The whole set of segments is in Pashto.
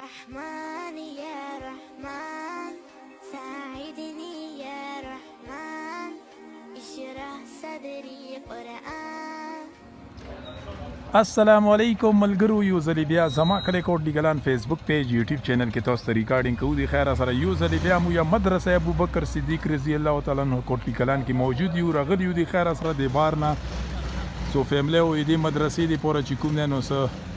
رحمن يا رحمن ساعدني يا رحمن اشرح صدري قرآن. السلام علیکم ملګرو، یو ځلې بیا زما کلی کوټ ګلان فیسبوک پیج یوټیوب چینل کې تاسو ته ریکارډینګ کوو. د خیر سره یو ځلې بیا مو یا مدرسه ابوبکر صدیق رضی الله تعالی عنہ کوټ ګلان کې موجود یو. راغلی یو د خیر سره د بار نه سو فیملی او د مدرسې د پوره چې کوم نو څه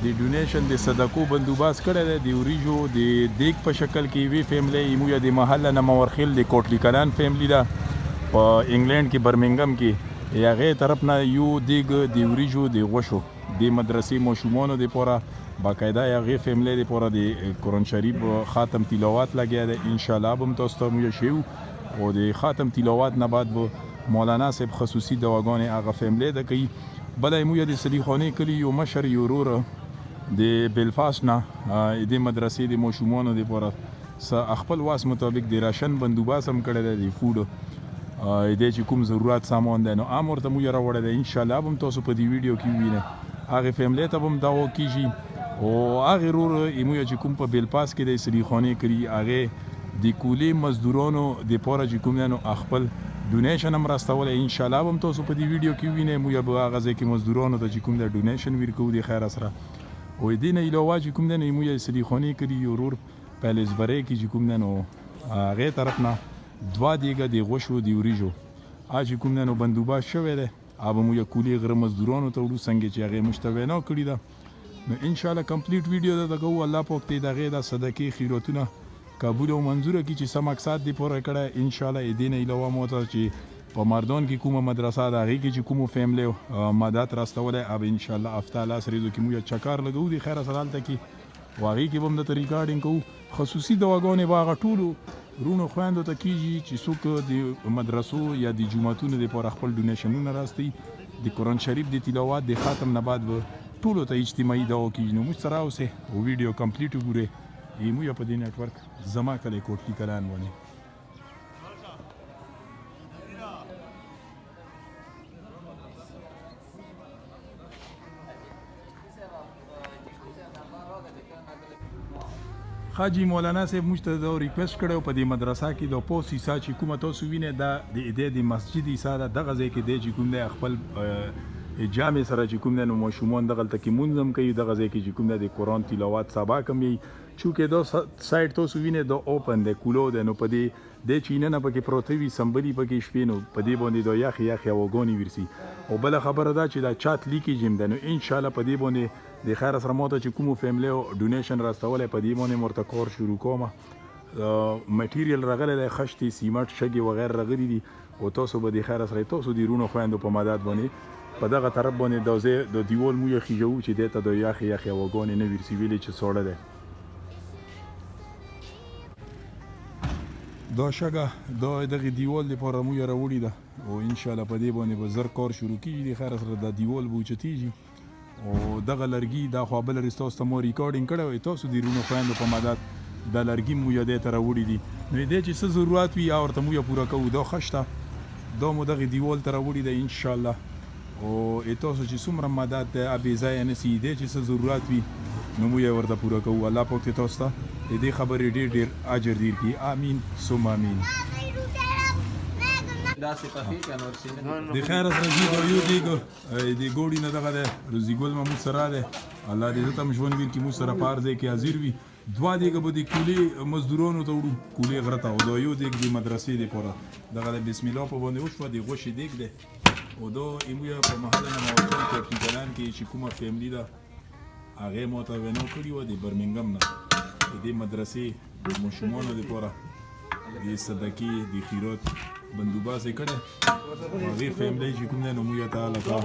د ډونیشن د صدقو بندوباست کړی دی. د وریجو د دیګ په شکل کې وی فیملی مو یا د محله نه مورخیل د کوټ کلان فیملی ده په انګلند کې برمنګم کې. هغې طرف نه یو دیګ د وریجو د غوښو د مدرسې ماشومانو دپاره باقاعده هغې فیملی دپاره د قرآن شریف خاتم تلاوت لګیا دی. انشاءالله به هم تاسو ته مویه شوي او د خاتم تلاوت نه بعد به مولانا صاحب خصوصي دواګانې هغه فیملی ده کوي. بله یې مویه د سلیخانې کلي یو مشر یو ورور د بلفاست نه د مدرسې د ماشومانو دپاره خپل واس مطابق د راشن بندوباست هم کړی دی د فوډ دې چې کوم ضرورت سامان دی نو عام ورته موږ راوړی دی. انشاءالله به هم تاسو په دې ویډیو کې ووینئ. هغې فیملی ته به هم دعا کېږي او هغې ورور موږ چې کوم په بیلپاس کې دی سلیخانې کړي هغې د کولې مزدورانو دپاره چې کوم دی نو خپل ډونیشن هم راستولی. انشاءالله به هم تاسو په دې ویډیو کې ووینئ. موږ به هغه ځای کې مزدورانو ته چې کوم دی ډونیشن ورکوو د خیر سره. او دې نه علاوه چې کوم دی نو موږ سلیخانې کړي یو ورور په الیزبرۍ کې چې کوم دی نو هغې طرف نه دوه دیګه د غوښو د وریجو چې کوم دی نو بندوباست شوی دی. هغه به مو یا کولې غره مزدورانو ته وړو څنګه چې هغې موږ ته وینا کړې ده. نو انشاءالله کمپلیټ ویډیو درته کوو. الله پاک ته د هغې د صدقې خیراتونه قبول او منظوره کړي چې څه مقصد دې پوره کړی. انشاءالله دې نه علاوه مو ته چې په مردان کې کومه مدرسه ده هغې کې چې کومو فیملی مدد راستولی هغه انشاءالله هفته لاس ریزو کې موږ چکر لګوو د خیره سره هلته کې او هغې کې به هم درته ریکارډینګ کوو. خصوصي دواګانې به هغه ټولو رونو خویندو ته کېږي چې څوک د مدرسو یا د جوماتونو دپاره خپل ډونیشنونه راستوي. د قرآن شریف د تلاوت د خاتم نه بعد به ټولو ته اجتماعي دعا کېږي. نو موږ سره اوسئ او ویډیو کمپلیټ وګورئ. موږ په دې نیټورک زما کلی کوټلي کلان باندې حاجی مولانا صاحب موږ ته دا ریکویسټ کړی په دې مدرسه کې د پوس عیسا چې کومه تاسو وینئ دا د مسجد عیسا ده. دغه ځای کې دی چې کوم دی خپل جامع سره چې کوم دی نو ماشومان دغلته کې مونځ هم کوي. دغه ځای کې چې کوم دی د قرآن تلاوت سبا کوم یي چونکې دا سایډ تاسو وینئ دا اوپن دی کولو دی. نو په دې چې ننه پکې پروته وي سمبلي پکې شپې نو په دې باندې دا یخې هواګانې ورسي. او بله خبره ده چې دا چات لیکیج هم دی. نو انشاءالله په دې باندې د خیر سره ماته چې کومو فیملی ډونیشن راستولی په دې باندې ورته کار شروع کوم. مټیریل راغلی دی خښتې سیمټ شګې وغیره راغلي دي او تاسو به د خیر سره تاسو د رونو خویندو په مدد باندې په دغه طرف باندې دا ځای د دیوال مو یې خیژوو چې دې ته د یخې هواګانې نه ورسي ویلې چې ساړه دی. دا شګه دا دغه دیوال دپاره مو یې راوړې ده او انشاءالله په دې باندې به زر کار شروع کېږي. د خیر سره دا دیوال به اوچتېږي او دغه لرګي دا خوا بله رس تاسو ته مو ریکارډینګ کړی وی تاسو د رونو خویندو په مدد دا لرګي مو یې دې ته راوړي دي. نو دې چې څه ضرورت وي یا ورته مو یې پوره کوو. دا خښته دا مو دغه دیوال ته راوړي دی انشاءالله او تاسو چې څومره مدد دی بې ځایه نه سي. دې چې څه ضرورت وي نو مو یې ورته پوره کوو. الله پاک تاسو ته د دې خبرې ډېر ډېر اجر دیر کړي. امین ثم امین. د خیر سره جي دا یو دیګ د ګوړي نه دغه دی روزي ګل محمود سره دی. الله دې ته هم ژوند ویر کړي موږ سره په هر ځای کې حاضر وي. دوه دیګه به د کولې مزدورانو ته وړو کولې غره ته او دا یو دیګ د مدرسې دپاره دغه د بسم الله په باندې وشوه د غوښې دیګ دی او دا موږ په محله نه موجود کوټلي کلان کې چې کومه فیملي ده هغې ماته وینا کړې وه د برمنګم نه د دې مدرسې د ماشومانو دپاره د صدقې د خیرات بندوباست یې کړی. هغې فیملی چې کوم دی نو موږ ته لکه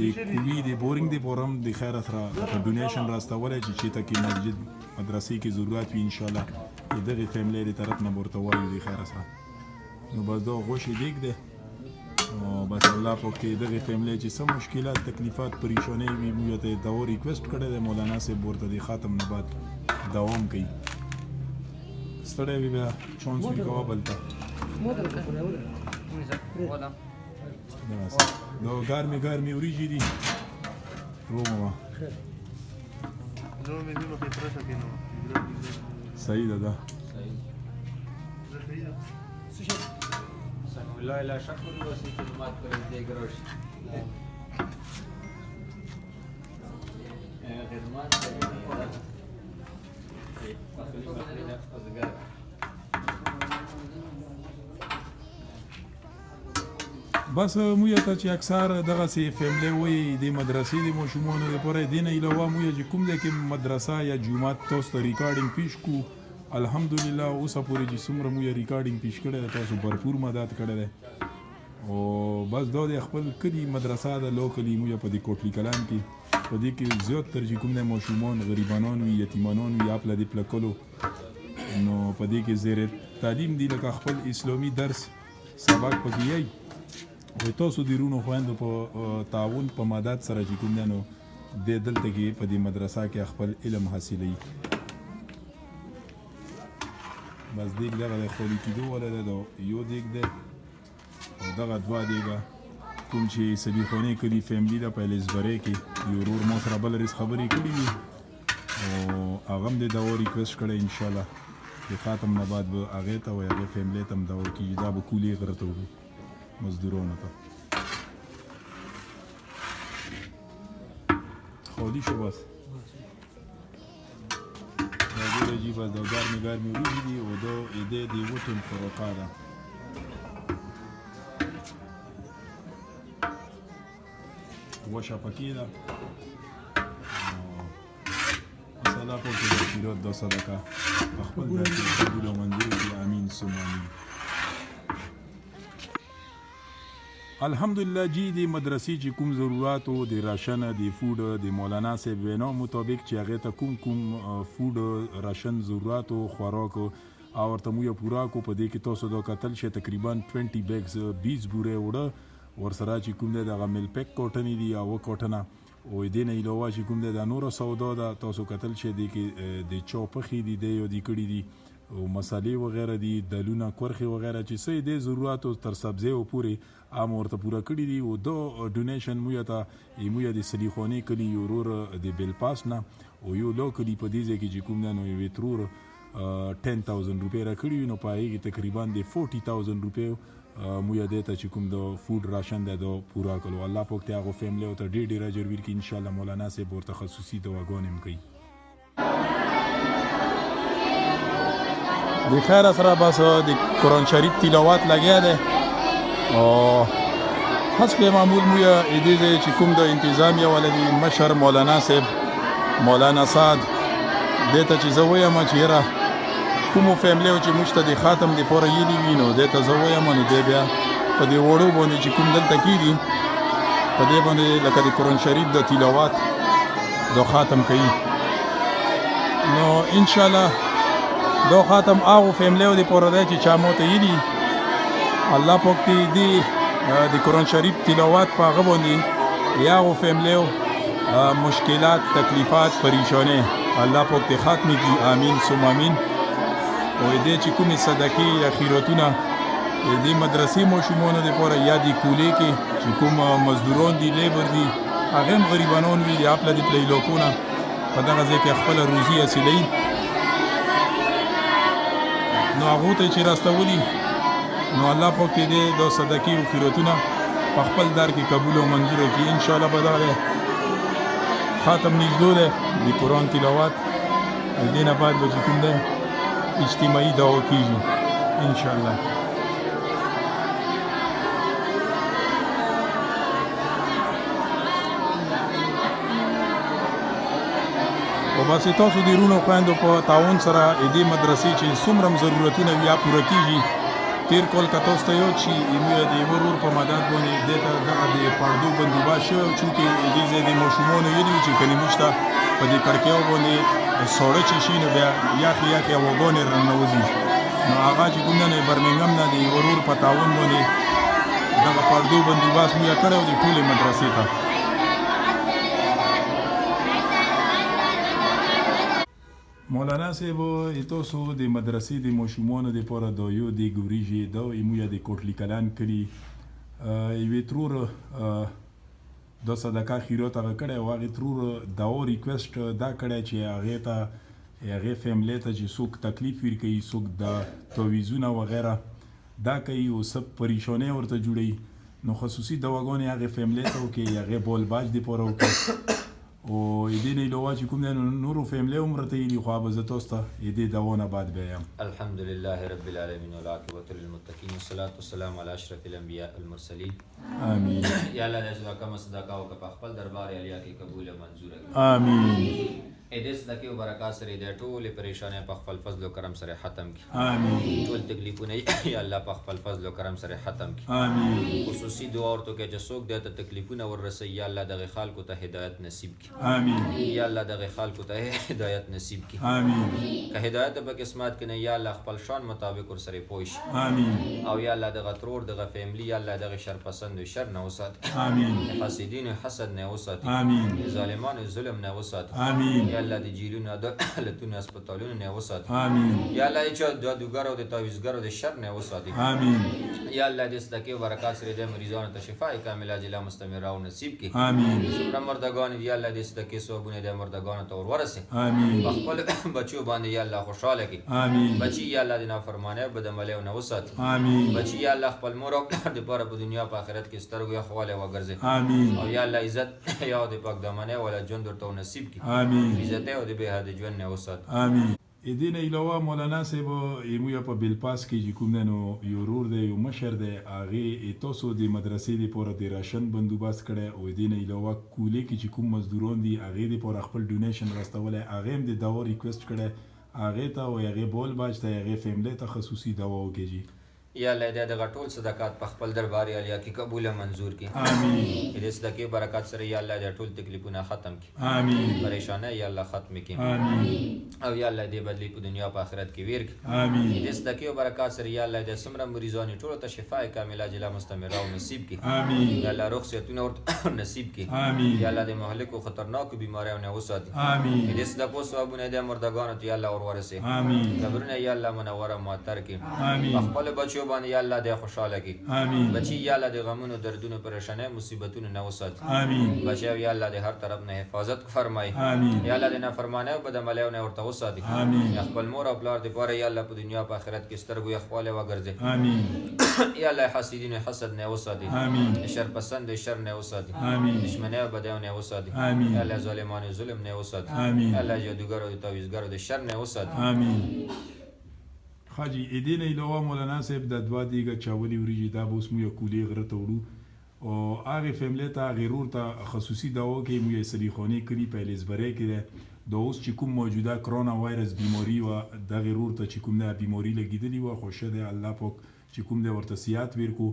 د کووي د بورینګ دپاره هم د خیره سره ډونیشن راستولی چې چېرته کې مسجد مدرسې کې ضرورت وي انشاءالله د دغې فیملی د طرف نه به ورته وایو د خیره سره. نو بس دا غوښې دیګ دی او بس الله پاک ته دغې فیملی چې څه مشکلات تکلیفات پریشانۍ وي موږ ته یې دوا ریکویسټ کړی دی. مولانا صاحب ورته د خاتم نه بعد دوام کوي. ستړی وي بیا چانس وي کوه بل ته دا ګرمې ګرمې وریجې دي. روغه No me dio lo que trata que no. صحیح ده سلام الله لا شكر وسيط المات بريدي قروش خدمات بس موږ ته چې اکثر دغه سي فیملی وي د مدرسې د ماشومانو لپاره دین علاوه موږ چې کوم ده کې مدرسه یا جمعات تاسو ته ریکارډینګ پیش کو الحمدلله اوسه پورې چې څومره موږ ریکارډینګ پیش کړی تاسو भरपूर مدد کړی دی او بس دا د خپل کلی مدرسه د لوکلی موږ په دې کوټلی کلام کې په دې کې زیات تر چې کوم د ماشومان غریبانان وي یتیمانان وي خپل د پلکلو نو په دې کې زیر تعلیم دی لکه خپل اسلامي درس سبق پکې یي و تاسو د رونو خويندو په تعاون په مدد سره چې کوم نو د دلته کې په دې مدرسه کې خپل علم حاصلوي بس دیګ دغه د خولي کېدو ولا د یو دیګ ده او دغه دوا دیګه کوم چې سبیخونه کړي فیملی د پهلزبره کې یو ورور مو سره بل رس خبرې کړې وي او هغه هم د دا ریکوست کړی ان شاء الله د خاتم نه بعد به هغه ته وي هغه فیملی ته هم دا ورکیږي دا به کولی غرته وي مزدورانو ته خالی شو بس دا ډېره عجیبه ده ګرمې ګرمې وریځې دي او دا ایده د یوه ټمپراتوره ده وشه پکې ده مساله پکې د پیرود دا صدقه په خپل ځای کې قبول او منظور کړي امین ثم امین الحمدلله جی د مدرسې چې کوم ضرورت او د راشن د فود د مولانا صاحب وینا مطابق چې هغه ته کوم فود راشن ضرورت او خوراک او ورته مو پورا کو په دې کې تاسو دا قتل شه تقریبا 20 بیگز 20 بوره وړه ورسره چې کوم د مل پیک کوټنی دی او کوټنه او دې نه علاوه چې کوم د نورو سودا دا تاسو قتل شه دی کې د چوپخې دی د یو دی کړي دی او مصالې وغیرہ دي دالونه کورخي وغیرہ چې سې د ضرورت تر سبزی او پوری عام ورته پورا کړی دي او دو ډونیشن مو یاته مو یا د سلیخونی کلی یورور د بیل پاس نه او یو لوکلی په دې ځکه چې کوم نه وی ترور 10000 روپے را کړی نو پای کې تقریبا د 40000 روپے مو یا دیته چې کوم د فود راشن د پورا کولو الله پاک ته هغه فیملی او ته ډېر اجر ورکړي ان شاء الله مولانا سے ور تخصصي دواګانې کوي د خیر سره بس د قرآن شریف تلاوت لګیا دی او حسب معمول مو یا ایدې چې کوم د انتظامیه ولدي مشر مولانا صاحب مولانا صاد دته چې زه وایم چې را کوم فیملی او چې مشته د خاتم د پوره یلی وینو دته زه وایم نو دی بیا په دې وړو باندې چې کوم دلته کیږي په دې باندې لکه د قرآن شریف د تلاوت د خاتم کوي نو ان شاء الله دو خاتم هغه فیملی او د پوره دی چې چا موته یلی الله پاک دې د قرآن شریف تلاوت په هغه باندې یا هغه فیملی مشکلات تکلیفات پریشانی الله پاک دې ختمي کړي امین ثم امین او دې چې کومې صدقې یا خیراتونه دې مدرسې ماشومانو دپاره یا د کولې کې چې کوم مزدوران دي لیبر دي هغه هم غریبانان وي د خپله د پلیلوکونه په دغه ځای کې خپله روزي حاصلوي نو هغو ته چې راستولي نو الله پاک دې د صدقې او خیراتونه په خپل در کې قبول او منظور کړي ان شاء الله به دغه خاتم نږدې دی د قرآن تلاوت دې نه بعد به چې کوم دی اجتماعي دعا کیږي ان شاء الله او بس تاسو د رونو خويندو په تعاون سره دې مدرسې چې څومره ضرورتونه بیا پوره کیږي تیر کول که تاسو ته یو چې د ورور په مدد باندې دته دغه د پردو بندوبست شو چې دې ځای د ماشومانو یلی چې کلمې شته په دې کړکیو باندې سوړه چې شي نو بیا یاخي وګونې رانوځي نو هغه چې کوم نه برمنګم نه د ورور په تعاون باندې دغه پردو بندوبست مو کړو د ټولې مدرسې ته مولانا صاحب تاسو د مدرسې د ماشومانو دپاره دا یو د ګوریږي دا مو یا د کوټلی کلان کلي یوې ترور دو صدقه خیرو ته کړی او هغې ترور دوا ریکویسټ دا کړی چې هغې ته هغې فیملی ته چې څوک تکلیف ورکوي څوک د تویزونه وغیره دا کوي او څه پریشانۍ ورته جوړوي نو خصوصي دواګانې هغې فیملی ته وکړي هغې بول باج دپاره وکړي او دې نه علاوه چې کوم دی نو نورو فیملی هم راته ویلي خو به زه تاسو ته دې دوا نه بعد بیا یم الحمدلله رب العالمین والعاقبة للمتقین والصلاة والسلام علی اشرف الانبیاء المرسلین آمین یا الله دې صدقه مصدقه او په خپل دربار علیه کې قبول او منظور کړي آمین دې صدقې او برکات سره دې ټولې پریشانۍ په خپل فضل او کرم سره ختم کړي آمین ټول تکلیفونه یا الله په خپل فضل او کرم سره ختم کړي آمین خصوصي دعا ورته کې چې څوک دې ته تکلیفونه ورسوي یا الله دغه خلکو ته هدایت نصیب کړي آمین یا الله دغه خلکو ته هدایت نصیب کړي آمین که هدایت په قسمت کې نه یا الله خپل شان مطابق ور سره پوه شي آمین او یا الله دغه ترور دغه فیملی یا الله دغه شر پسند او شر نه وساتي آمین حسدین حسد نه وساتي آمین ظالمان ظلم نه وساتي آمین یا الله د جیلونو د حالتونو هسپتالونو نه وساتي آمین یا الله چې د دګرو د تعویذګرو د شر نه وساتي آمین یا الله دې صدقې برکات سره د مریضانو ته شفای کامله عاجله مستمره او نصیب کړي آمین څومره مردگان یا الله دې صدقې ثوابونه د مردگانو ته ورسي آمین خپل بچو باندې یا الله خوشاله کړي آمین بچي یا الله د نافرمانه بدعملۍ نه وساتي آمین بچي یا الله خپل مور او پلار د پاره په دنیا په آخرت کې سترګو خواله وګرځي آمین او یا الله عزت یا د پاک دامنه ولا ژوند ورته نصیب کړي آمین عزت او د به د ژوند نه وساتي آمین دې نه علاوه مولانا صاحب یمو په بلپاس کې چې کوم دی نو یو ورور دی یو مشر دی هغې تاسو د مدرسې دپاره د راشن بندوبست کړی او دې نه علاوه کولې کې چې کوم مزدوران دي هغې دپاره خپل ډونیشن راستولی هغې هم د دوا ریکویسټ کړی هغې ته او هغې بول باج ته هغې فیملی ته خصوصي دوا وکړي یا الله دې دغه ټول صدقات په خپل دربار عالیه کې قبول او منظور کړي آمین دې صدقې برکات سره یا الله دې ټول تکلیفونه ختم کړي آمین پریشانه یا الله ختم کړي آمین او یا الله دې بدلی په دنیا په آخرت کې ویر کړي آمین دې صدقې او برکات سره یا الله دې سمره مریضان ټول ته شفای کامله عاجله مستمره او نصیب کړي آمین یا الله رخصتونه ورته نصیب کړي آمین یا الله دې مهلک او خطرناک بیماریو نه وساتي آمین دې صدقو ثوابونه دې مردگانو ته یا الله ورورسي آمین قبرونه یا الله منوره ماتر کړي آمین خپل بچو باندې یا الله دې خوشاله کړي آمین بچي یا الله د غمونو دردونو پریشانه مصیبتونو نه وساتي آمین بچي یا الله د هر طرف نه حفاظت فرمای آمین یا الله د نافرمانه او بدعملیو نه ورته وساتي آمین یا خپل مور او پلار د پاره یا الله په دنیا په آخرت کې سترګو خپل وګرځي آمین یا الله حسیدین حسد نه وساتي آمین شر پسند شر نه وساتي آمین دشمنی او بدیو نه وساتي آمین یا الله ظالمانو ظلم نه وساتي آمین یا الله جادوګرو او تعویذګرو د شر نه وساتي آمین خاجي دې نه علاوه مولانا صاحب د دوه دیګه چاولي وریجې دا به اوس مو یو کولې غره ته وړو او هغې فیملی ته هغې رور ته خصوصي دوا کې مو یې سلیخانې کړي په الیزبری کې دی د اوس چې کوم موجوده کرونا وایرس بیماري وه دغې رور ته چې کوم دی بیماري لګېدلې وه خو ښه دی الله پاک چې کوم دی ورته صحت ورکړو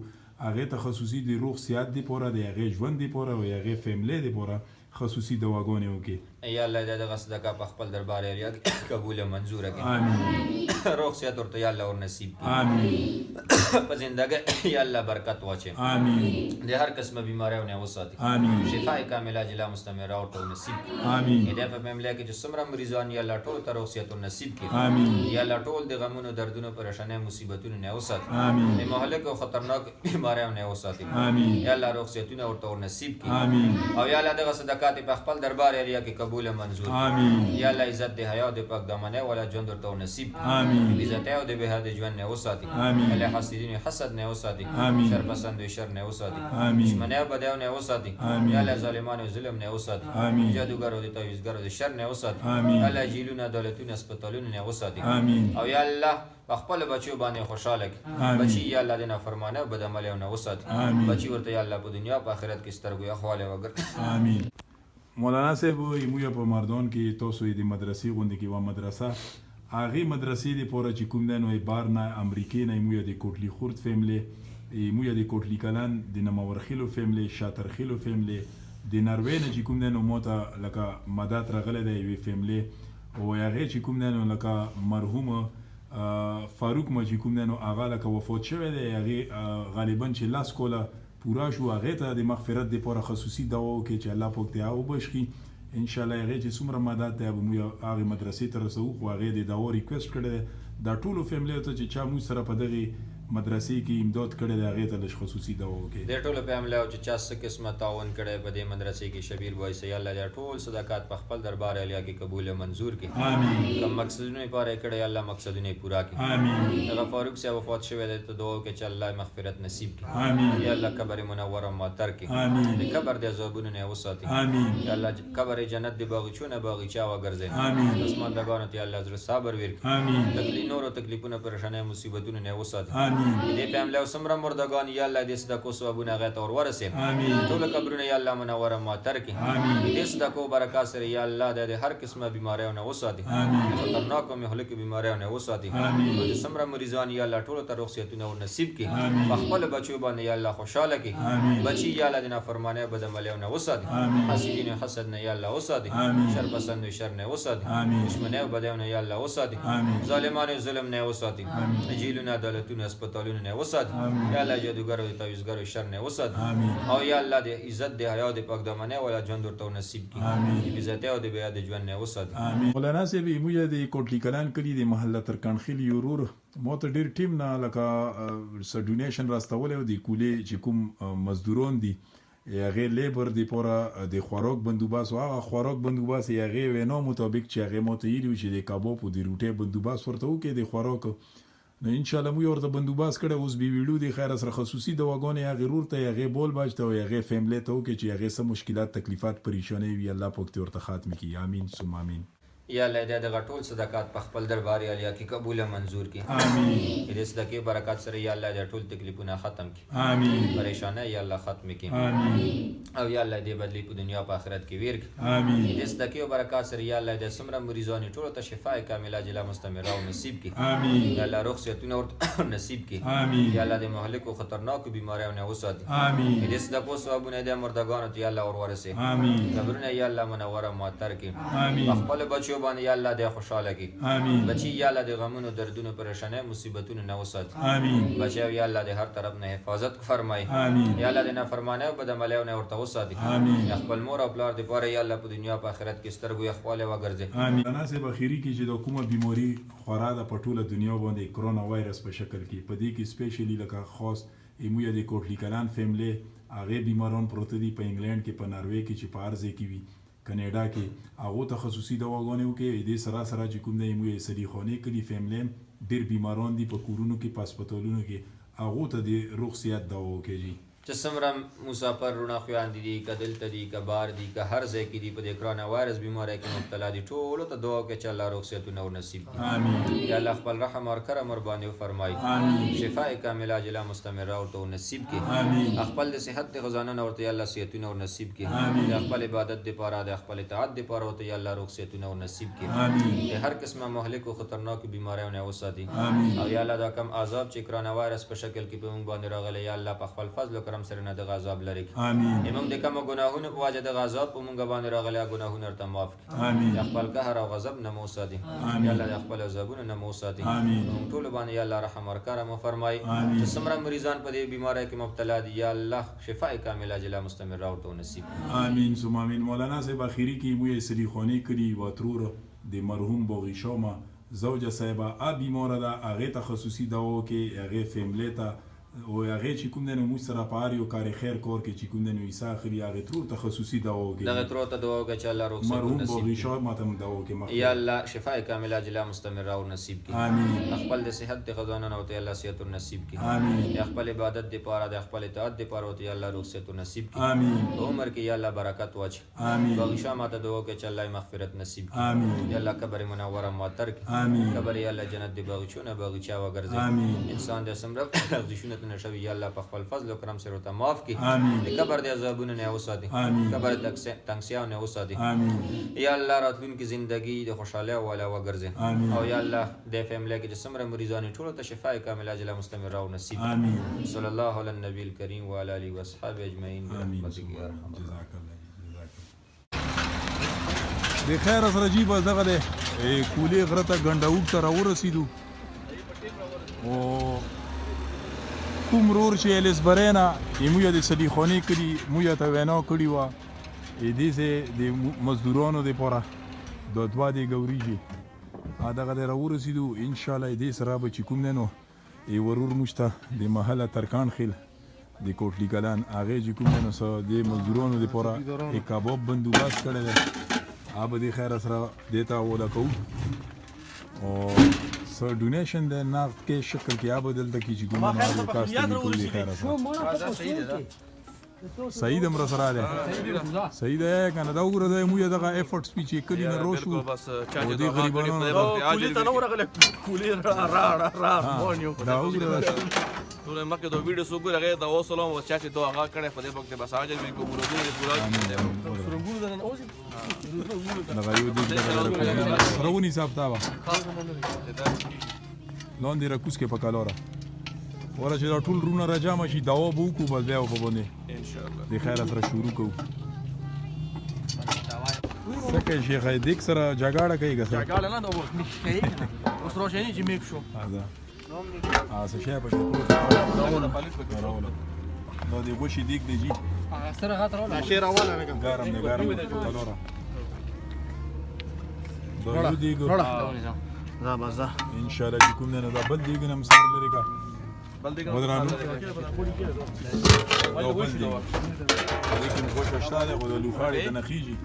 هغې ته خصوصي د روغ صحت دپاره د هغې ژوند دپاره او هغې فیملی دپاره خصوصي دواګانې وکړي یا الله دې دغه صدقه په خپل دربار عالیه قبول او منظور کړي آمین روغ صحت ورته یا الله ور نصیب کړي آمین په زندګۍ یا الله برکت واچي آمین د هر قسمه بیماریو نه وساتي آمین شفای کامله عاجله مستمره ورته نصیب کړي آمین دې په مملکت کې چې څومره مریضان یا الله ټول ته روغ صحت نصیب کړي آمین یا الله ټول د غمونو دردونو پریشانه مصیبتونو نه وساتي آمین د مهلک او خطرناک بیماریو نه وساتي آمین یا الله روغ صحتونه ورته نصیب کړي آمین او یا الله دغه صدقات په خپل دربار عالیه کې قبول او منظور آمین یا الله عزت د حیا د پاک دامنه ولا ژوند ورته نصیب کړي آمین عزت او د به د ژوند نه وساتي آمین الله حسدین حسد نه وساتي آمین شر پسند شر نه وساتي آمین دشمنی او بدیو نه وساتي آمین یا الله ظالمانو ظلم نه وساتي آمین جادوګرو د تعویذګرو د شر نه وساتي آمین الله جیلونه دولتونه هسپتالونه نه وساتي آمین او یا الله خپل بچو باندې خوشاله کړي آمین. بچي یا الله د نافرمانه او بدعملیو نه وساتي آمین. بچي ورته یا الله په دنیا په آخرت کې سترګو خواله وګرځي آمین مولانا صاحب یمو په مردان کې تاسو د مدرسې غونډه کې و مدرسه هغه مدرسې د پوره چې کوم دنو بار نه امریکای نه یمو د کوټلی خورد فیملی یمو د کوټلی کلان د نمورخیلو فیملی شاترخیلو فیملی د نروې نه چې کوم دنو موته لکه مدات رغله د وی فیملی او هغه چې کوم دنو لکه مرحوم فاروق ما چې کوم دنو هغه لکه وفات شوی دی هغه غالبا چې لاس کوله پورا شو هغه ته د مغفرت د پوره خصوصي دوا وکړي چې الله پاک ته او بشي ان شاء الله هغه چې څومره مدد ته به مو هغه مدرسې ته رسو خو هغه د دوا ریکوست کړي دا ټولو فیملی ته چې چا مو سره په دغه مدرسې کې امداد کړی دی هغې ته لږ خصوصي دوا وکړي. دې ټولو په عمله چې چا څه قسمه تعاون کړی په دې مدرسې کې شبیر بای سه یا الله دې ټول صدقات په خپل دربار الیا کې قبول او منظور کړي. آمین. کوم مقصدونه یې پاره کړی الله مقصدونه یې پورا کړي. آمین. هغه فاروق صاحب وفات شوی دی ته دعا وکړه چې الله مغفرت نصیب کړي. آمین. یا الله قبر منور ماتر کړي. آمین. د قبر د عذابونو نه وساتي. آمین. یا الله قبر جنت د باغچونه باغچا وګرځي. آمین. اسمان دګانو ته الله زړه صبر ورکړي. آمین. تکلیف نور تکلیفونه پریشانه مصیبتونه نه وساتي. آمین. دې په عمله سمره مردگان یا الله دې صدقو ثوابونه غیت اور ورسه. آمین. ټول قبرونه یا الله منور ماتر کړي. آمین. دې صدقو برکات سره یا الله د هر قسمه بیماریو نه وساتي. آمین. خطرناک او مهلک بیماریو نه وساتي. آمین. او د سمره مریضان یا الله ټول ته رخصتونه او نصیب کړي. آمین. خپل بچو باندې یا الله خوشاله کړي. آمین. بچي یا الله د نافرمانه بد عملیو نه وساتي. آمین. حسدین حسد نه یا الله وساتي. آمین. شر پسند شر نه وساتي. آمین. دشمنه او بدیو نه یا الله وساتي. آمین. ظالمانه ظلم نه وساتي. آمین. جیلونه عدالتونه هسپتالونه نه وساتي. آمین. یا الله جادوګر او تعویذګر شر نه وساتي. آمین. او یا الله د عزت د حیا د پاک دامنه ولا ژوند ورته نصیب کړي. آمین. عزت او د بیا د ژوند نه وساتي. آمین. مولانا صاحب موږ د کوټلی کلان کلی د محله ترکانخیل یورور مو ته ډیر ټیم نه لکه س ډونیشن راستول او د کولې چې کوم مزدورون دي هغه لیبر دی پورا د خوراک بندوباس او هغه خوراک بندوباس هغه وینو مطابق چې هغه متویل چې د کابو په دی روټه بندوباس ورته وکړي د خوراک نو ان شاء الله مو ورته بندوباس کړه اوس به ویډیو د خیر سره خصوصي دواګانې هغه ضرورت هغه بول باجته او هغه فیملی ته وکړي چې هغه سم مشکلات تکلیفات پریشانی وي الله پاک ورته ختم کړي. آمین ثم آمین. یا الله دې د غټول صدقات په خپل دربار الیا کې قبول او منظور کړي. آمین. دې صدقې برکات سره یا الله دې ټول تکلیفونه ختم کړي. آمین. پریشانه یا الله ختم کړي. آمین. او یا الله دې بدلی په دنیا په آخرت کې ویر کړي. آمین. دې صدقې او برکات سره یا الله دې سمره مریضان ټول ته شفاء کامله جلا مستمره او نصیب کړي. آمین. یا الله رخصتونه ورته نصیب کړي. آمین. یا الله دې مهلک او خطرناک بیماریو نه وساتي. آمین. دې صدقو ثوابونه دې مردگانو ته یا الله اور ورسه. آمین. قبرونه یا الله منور ماتر کړي. آمین. خپل بچو باندې یا الله دې خوشاله کړي. آمین. بچي یا الله د غمونو دردونو پریشانه مصیبتونو نه وساتي. آمین. بچي یا الله د هر طرف نه حفاظت فرمای. آمین. یا الله د نافرمانه او بد عملیو نه ورته وساتي. آمین. یا خپل مور او پلار د پاره یا الله په دنیا په آخرت کې سترګو خپل وګرځي. آمین. ناسه بخیری کې چې د کومه بیماری خورا د پټوله دنیا باندې کرونا وایرس په شکل کې په دې کې سپیشلی لکه خاص ایمویا د کوټلی کلان فیملی هغه بیماران پروت دي په انګلند کې په ناروې کې چې په ارزه کې وي کنیډا کې هغه ته خصوصي دواګانې وکړي دې سره سره چې کوم د ایمویا صدیخانه کلی فیملی ډیر بیماران دي په کورونو کې په هسپتالونو کې هغه ته د رخصت دوا وکړي. چې څومره مسافر رونه خویاندې دي که دلته دي که بار دي که هر ځای کې دي په دې کرونا وایرس بیماری کې مبتلا دي ټولو ته دعا وکړه چې الله رخصتونه ورنصیب کړي. آمین. یا الله خپل رحم او کرم ور باندې وفرمایي. آمین. شفاء کامله عاجله مستمره ورته نصیب کړي. آمین. خپل د صحت د خزانه ورته یا الله صحتونه ور نصیب کړي. آمین. د خپل عبادت د پاره د خپل اطاعت د پاره ورته یا الله رخصتونه ور نصیب کړي. آمین. د هر قسمه مهلک او خطرناک بیماریو نه وساتي. آمین. او یا الله دا کم عذاب چې کرونا وایرس په شکل کې په موږ باندې راغلی یا الله په خپل فضل او کرم سره نه د عذاب لري. آمین. موږ د کوم ګناهونو په وجه د عذاب په موږ باندې راغلی ګناهونه ورته معاف کړي. آمین. یا خپل قهر او غضب نه مو ساتي. آمین. یا الله خپل عذابونه نه مو ساتي. آمین. موږ ټول باندې یا الله رحم او کرم فرمایي. آمین. چې څومره مریضان په دې بیماری کې مبتلا دي یا الله شفاء کامله عاجله مستمره ورته نصیب کړي. آمین ثم آمین. مولانا صاحب اخیری کې موږ صدیخانی کلی واترور د مرحوم بوغی شوما زوجه صاحبه ا بیمار ده هغه ته خصوصي دوا کې هغه فیملی ته او هغه چې کوم د نو سره پاریو کار خیر کور کې چې کوم د نو عیسی اخري هغه تر تخصصي دوا وکړي. دغه تر ته دعا وکړه چې الله رخصت مرحوم نصیب بوغی کړي. شوما ته دوا وکړي. یا الله شفاء کامله عاجله مستمره او نصیب کړي. آمین. خپل د صحت د خزانه او ته الله صحت نصیب کړي. آمین. د خپل عبادت د پاره د خپل اطاعت د پاره ته الله رخصت نصیب کړي. آمین. په عمر کې یا الله برکت واچي. آمین. بغي شامه ته دعا وکړه چې الله مغفرت نصیب کړي. آمین. یا الله قبر منوره ماتر کړي. آمین. قبر یا الله جنت د باغچونه باغچا وګرځي. آمین. انسان د سمره لغزشونه نشوي یا الله په خپل فضل او کرم سره ته معاف کړي. آمین. د قبر د عذابونو نه وساتي. آمین. قبر تنگسیاو نه وساتي. آمین. یا الله راتلونکي زندگی د خوشاله والا وګرځي. آمین. او یا الله د فیملی کې چې سمره مریضان ټول ته شفاء کامله عاجله مستمره او نصیب. آمین. صلی الله علی النبی الکریم و علی آله و اصحابه اجمعین. آمین. برحمتک یا ارحم الراحمین. جزاک الله. د خیر سره جیب دغه د کولی غره ته ګنډاوک ته راورسېدو او کوم رور چې الیسبرینا موږ د صدیخانی کړي موږ ته وینا کړي وه دې سه د مزدورانو دپاره د دوه د ګوریږي دغه د راورسېدو انشاءالله دې سره به چې کوم دی نو ای ورور مشته د محله ترکان خیل د کوټلی کلان هغې چې کوم دی نو څه د مزدورانو دپاره د کباب بندوبست کړی دی هغه به دې خیره سره دې ته حواله کوو او څه ډونیشن دی نقد کې شکل کې هغه به دلته کې چې کوم دی نو هغه کاست ته کوو دې خیره سره سعید هم را سره دی سعید دی که نه دا وګوره دا موږ دغه ایفرټس پې چې کلي نه رو شو او دې غریبانو کولې ته نه ورغلی کولې را مونیو دا وګوره ټول مکه دا ویډیو سو ګور هغه دا وسلام او چا چې دا هغه کړه په دې وخت بس اجل وی کو ګورو دې پورا سرګور دا نه اوسې دغه یو دې سرونی صاحب تا لاندې را کوس کې په کالوره ورته چې دا ټول رونه را جمع شي دوا به وکړو بس بیا به باندې د خیره سره شروع کوو څه کوي شیخ دیک سره جګړه کوي که څه جګړه نه دا اوس روشنی چې میک شو څه شی په شی پروت دا د غوښې دیګ دی جي سره غات راوړل شي راواله نه ګرم دی ګرم کالوره دا یو دیګ دا بازا ان شاء الله چې کوم نه دا بل دیګ نه مسار لري کا بل دیګ ودرانو دا بل دیګ لیکن غوښه شته ده خو د لوخاړې ته نه خیږي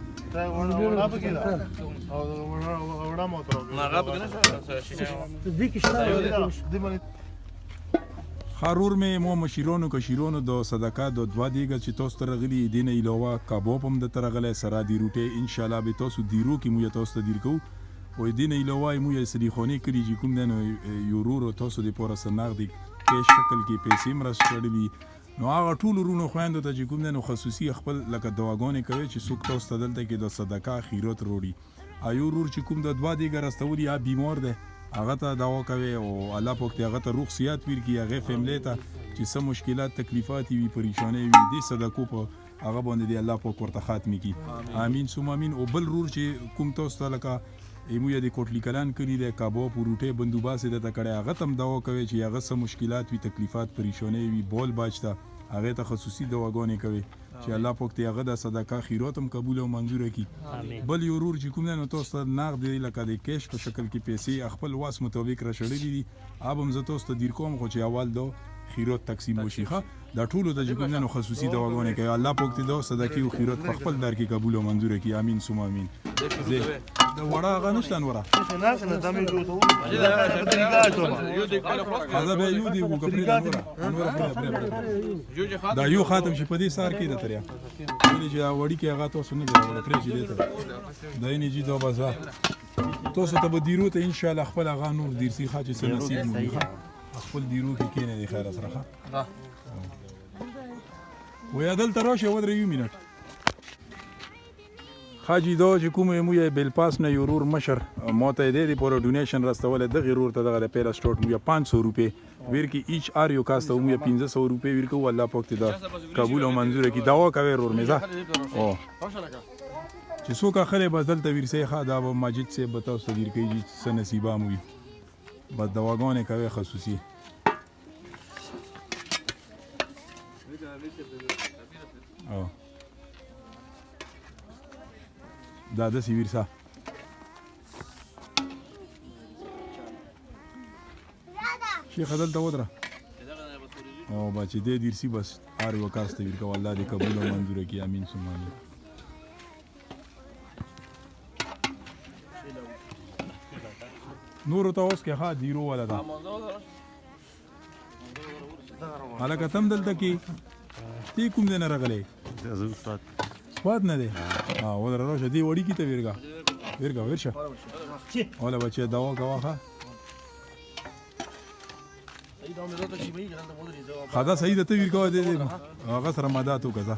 خارور مې مو مشیرونو کشیرونو د صدقه د دوا دیګه چې تاسو ته راغلي دي نه علاوه کباب هم د ترغله سره دی روټه ان شاء الله به تاسو دیرو کې مو تاسو ته دیر کو او دین علاوه مو یې سریخونی کړی چې کوم نه یورو تاسو د پوره سناغ دی کې شکل کې پیسې مرس کړلې نو هغه ټول ورونو خويندو ته چې کوم نه خصوصي خپل لکه دواګانې کوي چې څوک تاسو ته دلته کې د صدقه خیرات وروړي ایو ورور چې کوم د دوا دیګه راستولي یا بیمار ده هغه ته دوا کوي او الله پاک ته هغه ته روغ صحت ورکړي هغه فیملی ته چې څه مشکلات تکلیفات وي پریشانې وي دې صدقو په هغه باندې دی الله پاک ورته ختمي کی امين ثم امين او بل رور چې کوم تاسو ته لکه ایمو یا د کوټلی کلان کړي د کباب روټه بندوباس د تکړه هغه تم دوا کوي چې هغه څه مشکلات وي تکلیفات پریشانې وي بول باجته هغه ته خصوصي دواګانې کوي چې الله پاک ته هغه د صدقه خیرات هم قبول او منظور کړي بل یو ورور چې کوم نه تاسو ته نقد دی لکه د کیش په شکل کې پیسې خپل واس مطابق را شړلې دي اب هم زه تاسو ته دیر کوم خو چې اول دو خیرات تقسیم وشي ښه دا ټول د جګونو خصوصي دواګانې کوي الله پاک ته دا صدقې او خیرات په خپل در کې قبول او منظور کړي امين ثم امين دا وړه غنښتن وره هذا به یو دی وګورئ دا یو خاتم چې په دې سار کې د تریا ولې چې وړي کې هغه تاسو نه دی پرې چې دی دا یې نجی دا بازار تاسو ته به دیرو ته ان شاء الله خپل هغه نور دیرسي خاطر څه نصیب مو خپل دیرو کې کینې دی خیر سره و یا دلته راشه ودرې یو منټ حاجی دا چې کوم مو یې بل پاس نه یورور مشر موته دې پور ډونیشن راستول د غیرور ته دغه پیلا سټوټ مو 500 روپے ور کی ایچ ار یو کاست مو 1500 روپے ور کو الله پاک ته دا قبول او منظور کی داوا کوي ور میزه او چې څوک اخره بدل ته ورسې ښه دا ماجد سے بتاو صدیر کوي چې نصیبه مو بس دواګانې کوي خصوصي او دا د سیویرسا شیخ عدل ته ودره او بچی دې دیرسی بس ار یو کاست ویر کو الله دې قبول او منظور کړي امين ثم امين نور ته اوس کې ها دیرو ولا دا حالکه تم دلته کې تی کوم دې نه راغلې سپات نه دی ودره راشه دی وړي کې ته ورګه ورشه ولا بچي دوا غواخه خدا صحیح ده ته ورګه دې هغه سره مدد وکړه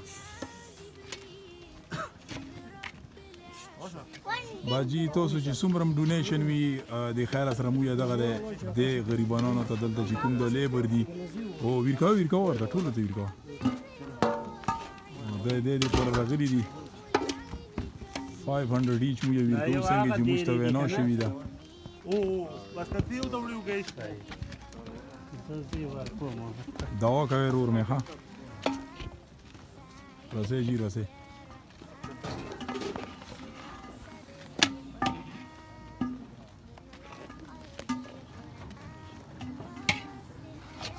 باجی تاسو چې څومره ډونیشن وی د خیر سره مو دغه د غریبانو ته دلته چې کوم د لیبر دی او ورګه ورته ټول ته ورګه د پر راغلي دي 500 ایچ مو یو ورکو څنګه چې مستوي نه شوی دا او بس کتیو ته وړو گیس دوا کوي ورور مې ها رسې جی رسې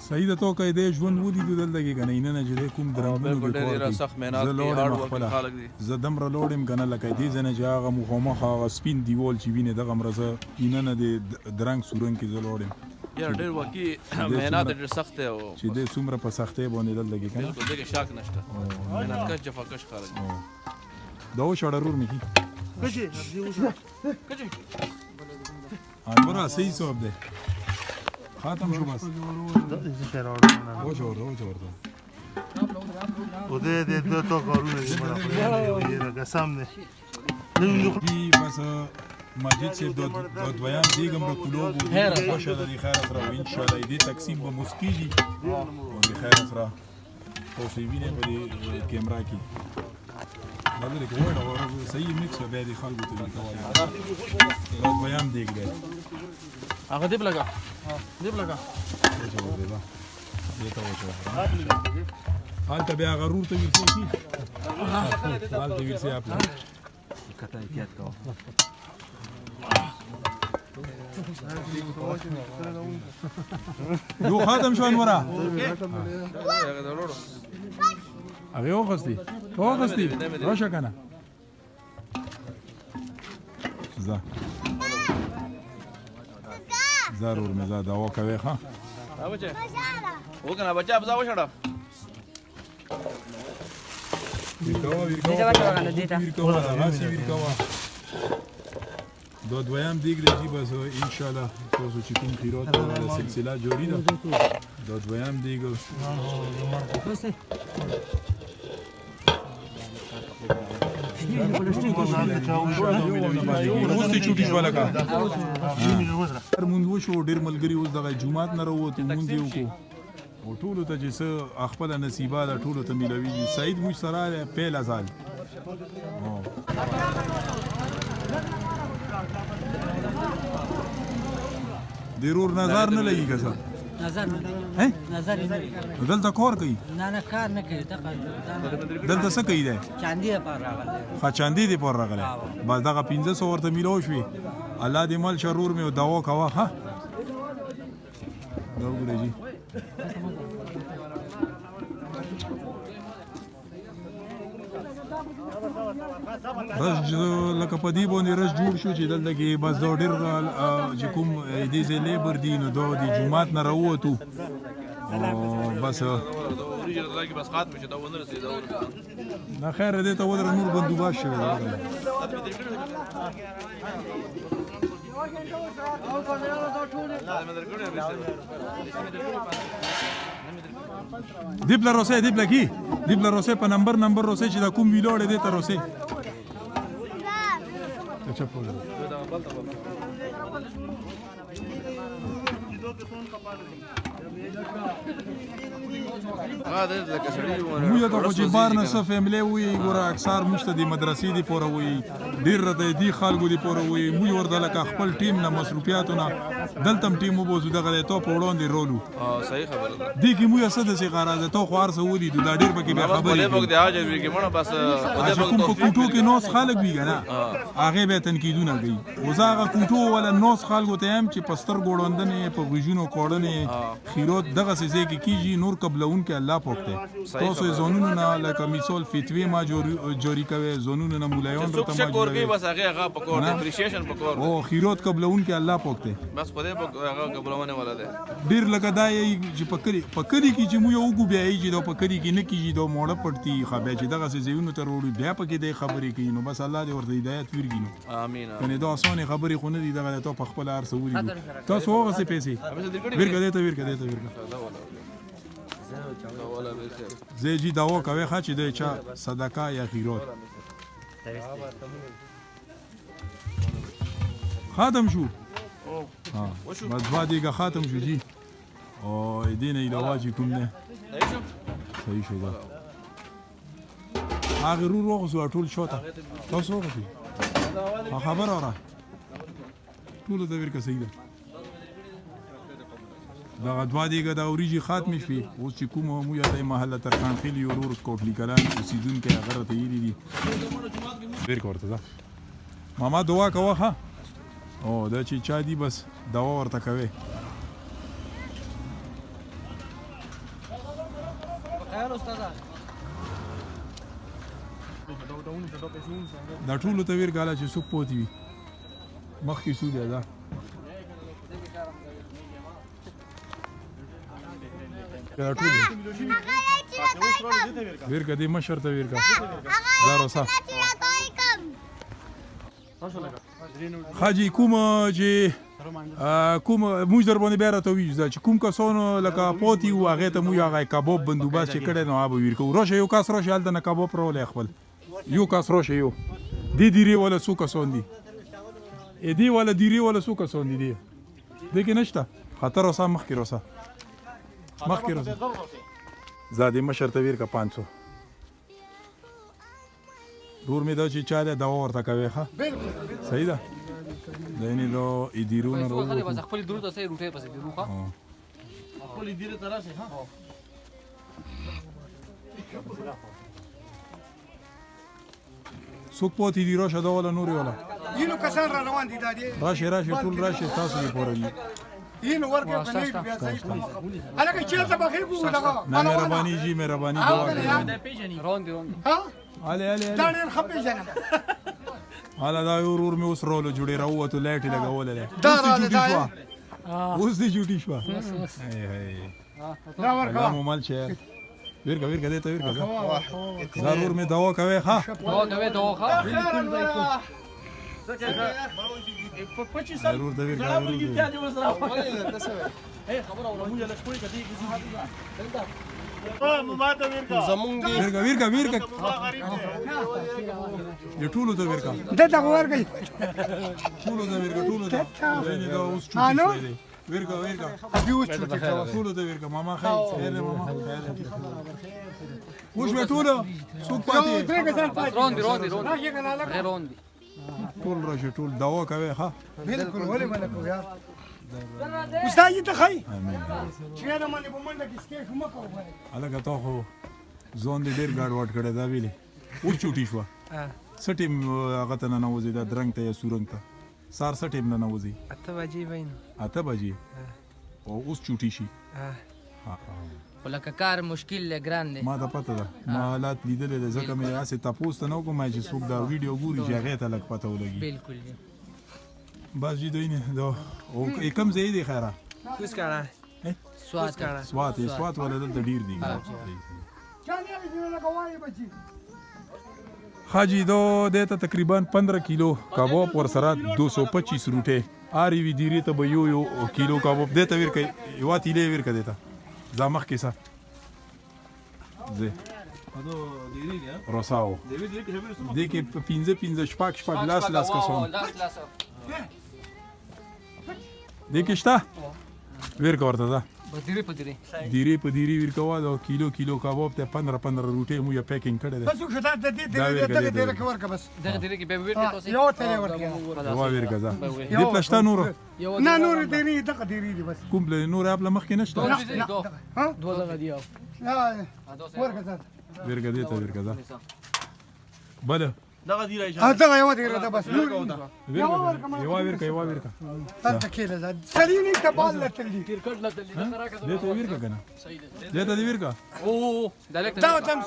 صحیح ده تو که دې ژوند ولیدو دلته کې که نه نه چې دی کوم درنګونو کې کار کوي سخت مهنت زه کوي لوړ هارډ یم ورک خپله خلک دي زه دومره لوړ یم که نه لکه دې ځای نه چې هغه مخامخ هغه سپین دیوال چې وینې دغه زه نه د درنګ سورنګ کې زه لوړ یم یاره ډېر واقعي مهنت ډېر سخت دی او چې دې څومره په سختۍ باندې دلته کې که نه بالکل دې کې شک نشته مهنتکش جفاکش خلک دي دا وشړه رور مې کی کجې برا صحیح صاحب دی ختم شو بس وچورده O de to کارونه دي مړه قسم نه دی بس ماجد صاحب د دویان دیګم د کلوب او خوشاله دي خیر سره او ان شاء الله دې تقسیم به مسکیږي او دې خیر سره تاسو وینئ په دې کیمرا کې دا لري کومه دا صحیح میکس به دي خلکو ته کوي دا دویان دیګ دی هغه دې بلګه دې بلګه حالته بیا غرور ته ورسې کی حالته ورسې خپل کته احتیاط کوه یو ختم شو انورا هغه اوغستی راشه کنه ضرور مزه دوا کوي ها بچه وکنه بچه ابزا وشړه ویرکوا دا دویم دیگ دی بس ان شاء الله تاسو چې کوم خیرات سلسله جوړی ده دا دویم دیگ اوس چوټی شو لکه مونږ وشو ډیر ملګری اوس دغه جمعات نه راوته مونږ یو کو او ټولو ته چې څه خپل نصیبه ده ټولو ته ملوي سعید موږ سره پهلا ځل ضرور نظر نه لګي که څه نظر نه نظر نه دلته کار کوي نه کار نه کوي دلته څه کوي دی چاندي پر راغله ها چاندي دی پر راغله بس دغه 1500 ورته میلو شوي الله دې مال شرور مې دوا کوا ها دا وګورئ جی رش لکه په دې باندې رش جوړ شو چې دلته کې بس دا ډېر چې کوم دې ځای لیبر دي نو دا د جومات نه راووتو بس نه خیر دې ته ودره نور بندوباس شوی دیپلا روسه دیپلا کی دیپلا روسه په نمبر روسه چې دا کوم ویلوړ دې ته روسه اچھا پوره موږ ته خو چې بار نه څه فیملی وي ګوره اکثر موږ ته د مدرسې دی پوره وي ډېر راته دي خلکو دی پوره وي موږ ورته لکه خپل ټیم نه مصروفیاتو نه دلته هم ټیم وبوځو دغه دی تو په وړاندې رولو صحیح خبره ده دې کې موږ څه داسې غرض ده تو خو هر څه ولیدو دا ډېر پکې بیا خبرې کوم په کوټو کې نوس خلک وي که نه هغې بیا تنقیدونه کوي اوس هغه کوټو والا نوس خلکو ته هم چې په سترګو ړندنې په غوږونو کوړنې خیرات دغسې ځای کې کېږي نور قبلونکی الله پاک دی تاسو یې ځانونو نه لکه مثال فتوې ما جاري کوئ ځانونو نه ملایان راته ما جوړوي او خیرات قبلونکی الله پاک دی ډېر لکه دا یې چې په کلي کې چې موږ یو وګو بیا یې چې دا په کلي کې نه کېږي دا موړه پټتي ښه بیا چې دغسې ځایونو ته راوړي بیا پکې دی خبرې کوي نو بس الله دې ورته هدایت ورکړي نو کنې دا اسانې خبرې خو نه دي دغه تو په خپله هر څه ولیدو تاسو هغسې پیسې ورکه دی ته زه جی دوا کوي ښه چې دی چا صدقه یا خیرات ختم شو بس دوه دیګه ختم شو جی او دې نه علاوه چې کوم نه صحیح شو دا هغه رو روغ ټول شوته تاسو وګورئ خبر اورا ټول د ورکه صحیح ده دا دوه دیګه دا اوریجی ختم شوي اوس چې کوم مو یاده محله ترخان خیلی ورور کوټلی کلان اوسیدونکي هغه راته یې دي ورکه ورته ده ماما دعا کوه ها او دا چې چا دي بس دوا ورته کوي دا ټولو ته ویر کاله چې څوک پوتې وي مخکې سود دی دا دا ټول ویر کا دې مشر ته ویر کا زارو صاحب حاجی کوم چې کوم موږ در باندې بیا راته ویږو چې کوم کسانو لکه پوتي و هغې ته موږ هغه کباب بندوبست چې کړی نو هغه به ویر کوو راشه یو کس راشه هلته نه کباب راولی خپل یو کس راشه یو دې دیرې والا څو کسان دي دې والا دیرې والا څو کسان دي دې کې نشته خطر اوسه مخکې راوسه مخکې راوسه زادې مشر ته ویر کا 500 دور مې دا چې چا دی دوا ورته کوې ښه صحیح ده دینې لو ایدیرونه بس خپل درو ته سې روټه پسې درو ښه خپل دیره تراسه ها څوک پوتې دي راشه دا ولا نورې ولا اینو کسان را روان دي دا دي راشه ټول راشه تاسو یې پوره دي اینو ورکه په نه بیا صحیح الګا چې ته بخیر کو دغه نه مهرباني جی مهرباني دعا روان دي ها علي دا ډېر خپې جنم حالا دا یو ورور مې اوس رولو جوړې راووتو لایټ یې لګولی دی اوس دې جوټي شوه دا ورکه مو مال چې ویرکا دې ته ویرکا دا ورور مې دوا کوي ښه دوا ښه ضرور ته ویرکا ویرکا یو ټولو ته ویرکا دته ورکه ټولو ته دا اوس چوټي شوی دی ویرکا ابيوس چوټي ټولو ته ویرکا ماما خیر ماما وش به ټولو څوک پاتې درې کسان پاتې روان دي راځي کنه لګ روان دي ټول راشه ټول دوا کوي ښه بالکل ولې ملکو یار استاد ته خای چیرې باندې په منډه کې سکیټ هم کوو الګا ته خو ځون دې ډېر ګاډ واټ کړی دا ویلې اوس چوټي شوه څه ټیم هغه ته ننوځي دا درنګ ته یا سورنګ ته سار څه ټیم ننوځي 8 بجې وین 8 بجې او اوس چوټي شي ولکه کار مشکل لګران دی ما ته پته ده ما حالات لیدلې ده ځکه مې هسې تپوس ته نه وکړم چې څوک دا ویډیو ګوري چې هغې ته لږ پته ولګي بالکل بس جی دوی نه دا او کوم ځای دی خیره کوس کارا سوات ولا دلته ډیر دي حاجی دو دیتا تقریبا 15 کیلو کباب ور سره 225 روټه آری وی دیری ته به یو کیلو کباب دیتا ور کوي یو تیلې ور کوي دیتا زمخ کیسه زه روساو دې کې 15 شپږ لاس کسان دې کې شته ور کوړه ده بدیری دیری په دیری ور کوه دا کیلو کباب ته 15 روټه مو یا پیکینګ کړی ده بس خو ته دې دغه ورکه بس دغه دې کې به ورته تاسو یو ته ورکه وا ور غزا دې پښتا نور نه نور دې دغه دې بس کوم بل نور خپل مخ کې نشته ها دوه دغه دی ورکه ور غدې ته ور غزا بل دغه دی راځي دغه یو دې ده بس نور یو ورکه تاسو کېله سړی ته بال لټلی کرکټ لته دې ته ورکه کنه دې ته ورکه او دلک دا تم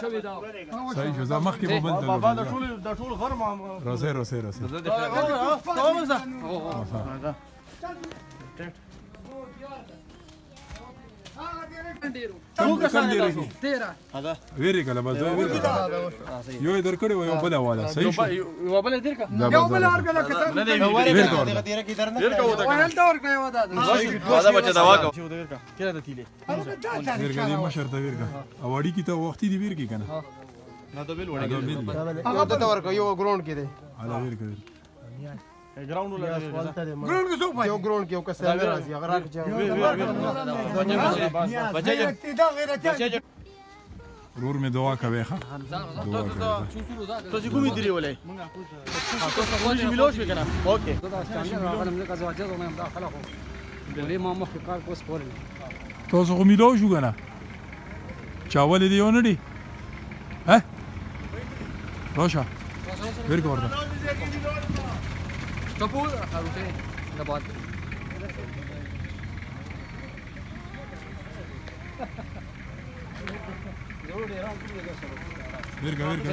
شوی دا صحیح شو زما مخ کې به بل بابا دا ټول غر ما روسه ویری کله بس یو در کړي یو بل والا صحیح شو یو بل درکا یو بل ورکه لکه نه دی ورکه دا بچا دا واګه کله د تیلې ورکه دې مشر ته ورکه اواړی کی ته وختي دی ورکه کنه نه دا بیل وړه هغه ته ورکه یو ګراوند کې دی الا ورکه ګراوند ولا ګراوند کې څو یو ګراوند کې یو کس راځي هغه راکې دا غیرت ورور مې دعا کوي ښه دعا کوي تاسو کومې دی ولې تاسو کومې ملوش وکنه اوکې تاسو خو میلو شو کنه چاول دی ونه دی ها روشا ورکه ورته ټپو هروته د باد ورکا ورکا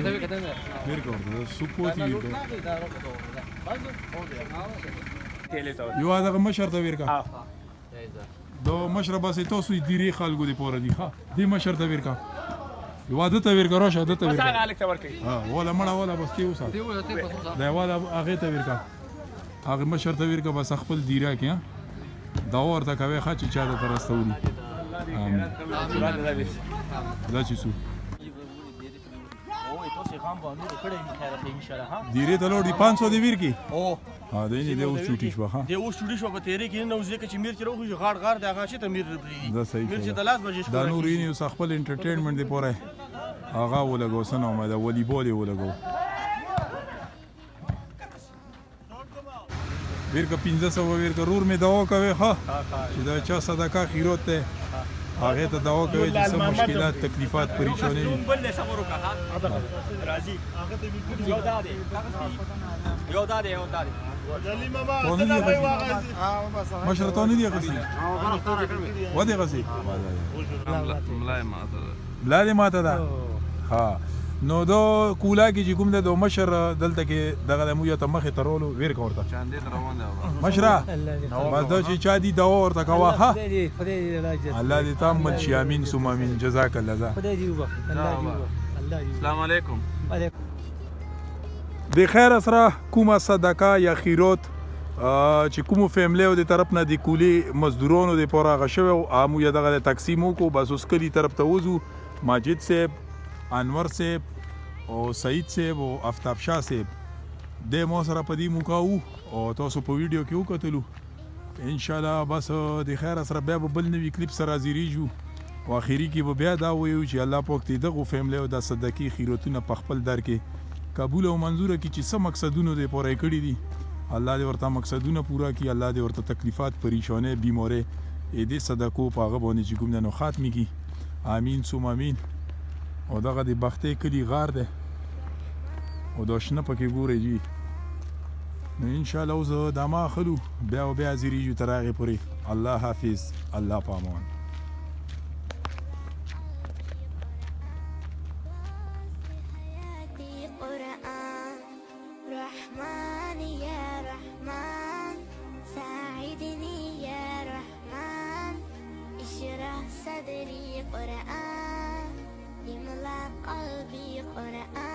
ورته سپوتی ورکا یو هغه مشر ته ورکا دو مشر باسي تاسو دیری خلکو دی پوره دی ها دی مشر ته ورکا یو عادت ته ورکا راشه عادت ته ورکا بس عليك توركي ها ولا مړه ولا بس کیو سات دا ولا هغه ته ورکا هغه مشر ته ورکا بس خپل دیرا کې دا ورته کوي خاچ چا ته ترستوري دا چې سو دیره ته لوړ دی 500 دی ویر کی او ها دی نه دی اوس چوټی شو ها د اوس چوټي شو په تیرې کې نو ځکه چې میر چې روغ غاړ غاړ د هغه چې ته میر دا صحیح میر چې د لاس بجې دا نور یې اوس خپل انټرټینمنت دی پوره هغه ولګو سنو مې دا والیبال یې ولګو ویر کا 1500 ویر کا رور می دوا کوي ها چې دا چا صدقه خیرات ته هغه ته دوا کوي چې سم مشکلات تکلیفات پریشانی بل له سمورو کا راضي هغه ته یو دادې جلی ماما څنګه وای واغې مشرتونه دی غسی و دی غسی ملای ماته دا ها نو دو کولا کې چې کوم د مشر دلته کې دغه د مویا ته مخې ترولو ویر کوړه چاندې روان دی مشره بس دا چې چا دی دا ورته کوا ها الله دې تام مل شي امين ثم امين جزاك الله السلام علیکم د خیر سره کومه صدقه یا خیرات چې کوم فیملی او د طرف نه د کولی مزدورانو د پوره غشو او مو دغه تقسیمو کو بس اوس کلی طرف ته وځو ماجد صاحب انور صاحب او سعید صاحب او افتاب شاه صاحب د مو سره په دې موکاو او تاسو په ویډیو کې وکتلو ان شاء الله بس د خیر سره بیا بل نوی کلیپ سره زیریجو او اخیری کې به بیا دا وایو چې الله پاک دې دغه فیملی او د صدقې خیراتونه په خپل در کې قبول او منظور کی چې څه مقصدونه دې پوره کړی دي الله دې ورته مقصدونه پورا کړي الله دې ورته تکلیفات پریشانه بیماره دې صدقو په هغه باندې چې کوم نه ختمي کی امين ثم امين او دغه د بختې کلی غار ده او دا شنه پکې ګوري جی نو ان شاء الله اوس دا ما خلو بیا زیریجو تر هغه پورې الله حافظ الله پامان رحمن يا رحمن ساعدني يا رحمن اشرح صدري قرآن املأ قلبي قرآن